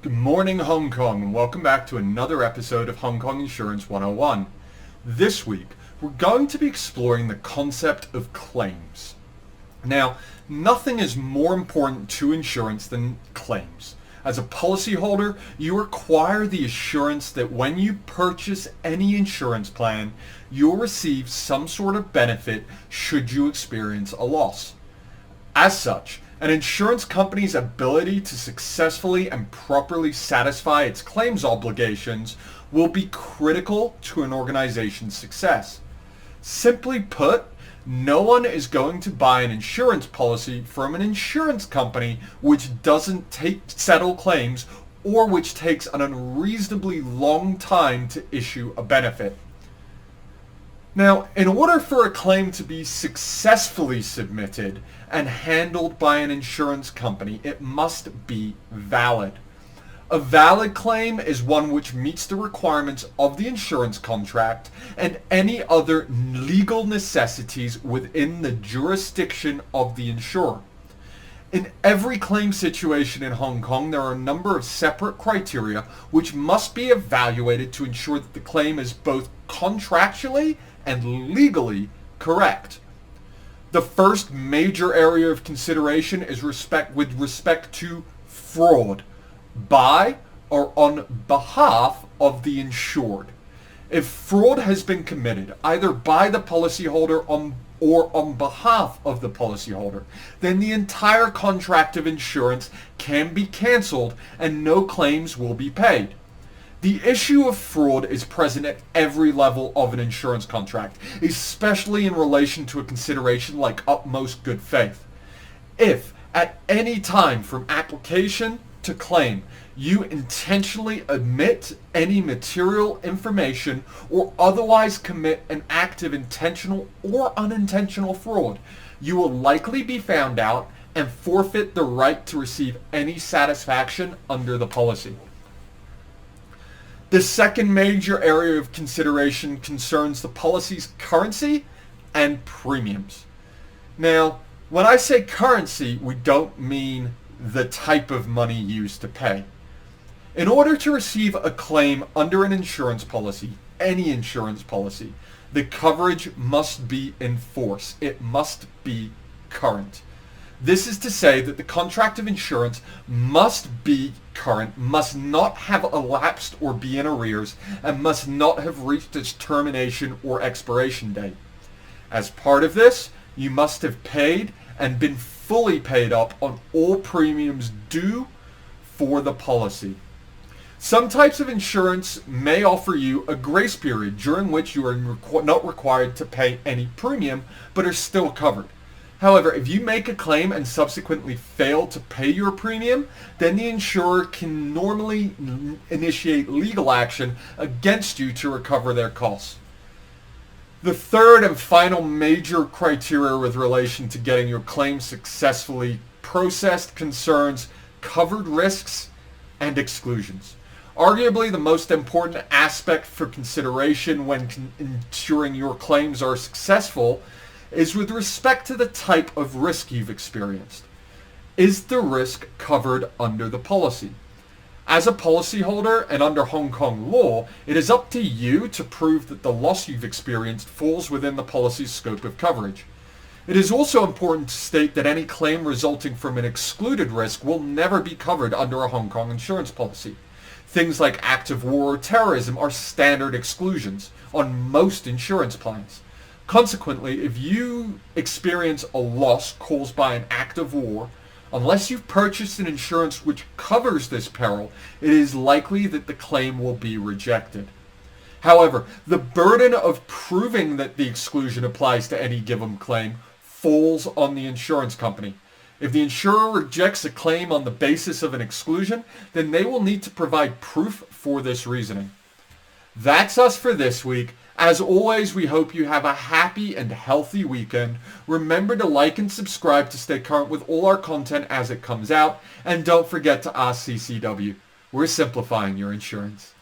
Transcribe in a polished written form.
Good morning, Hong Kong, and welcome back to another episode of Hong Kong Insurance 101. This week, we're going to be exploring the concept of claims. Now, nothing is more important to insurance than claims. As a policyholder, you require the assurance that when you purchase any insurance plan, you'll receive some sort of benefit should you experience a loss. As such, an insurance company's ability to successfully and properly satisfy its claims obligations will be critical to an organization's success. Simply put, no one is going to buy an insurance policy from an insurance company which doesn't settle claims or which takes an unreasonably long time to issue a benefit. Now, in order for a claim to be successfully submitted and handled by an insurance company, it must be valid. A valid claim is one which meets the requirements of the insurance contract and any other legal necessities within the jurisdiction of the insurer. In every claim situation in Hong Kong, there are a number of separate criteria which must be evaluated to ensure that the claim is both contractually and legally correct. The first major area of consideration is with respect to fraud by or on behalf of the insured. If fraud has been committed either by the policyholder or on behalf of the policyholder, then the entire contract of insurance can be cancelled and no claims will be paid. The issue of fraud is present at every level of an insurance contract, especially in relation to a consideration like utmost good faith. If, at any time from application to claim, you intentionally omit any material information or otherwise commit an act of intentional or unintentional fraud, you will likely be found out and forfeit the right to receive any satisfaction under the policy. The second major area of consideration concerns the policy's currency and premiums. Now, when I say currency, we don't mean the type of money used to pay. In order to receive a claim under an insurance policy, any insurance policy, the coverage must be in force. It must be current. This is to say that the contract of insurance must be current, must not have elapsed or be in arrears, and must not have reached its termination or expiration date. As part of this, you must have paid and been fully paid up on all premiums due for the policy. Some types of insurance may offer you a grace period during which you are not required to pay any premium but are still covered. However, if you make a claim and subsequently fail to pay your premium, then the insurer can normally initiate legal action against you to recover their costs. The third and final major criteria with relation to getting your claim successfully processed concerns covered risks and exclusions. Arguably the most important aspect for consideration when ensuring your claims are successful is with respect to the type of risk you've experienced. Is the risk covered under the policy? As a policyholder and under Hong Kong law, it is up to you to prove that the loss you've experienced falls within the policy's scope of coverage. It is also important to state that any claim resulting from an excluded risk will never be covered under a Hong Kong insurance policy. Things like acts of war or terrorism are standard exclusions on most insurance plans. Consequently, if you experience a loss caused by an act of war, unless you've purchased an insurance which covers this peril, it is likely that the claim will be rejected. However, the burden of proving that the exclusion applies to any given claim falls on the insurance company. If the insurer rejects a claim on the basis of an exclusion, then they will need to provide proof for this reasoning. That's us for this week. As always, we hope you have a happy and healthy weekend. Remember to like and subscribe to stay current with all our content as it comes out. And don't forget to ask CCW. We're simplifying your insurance.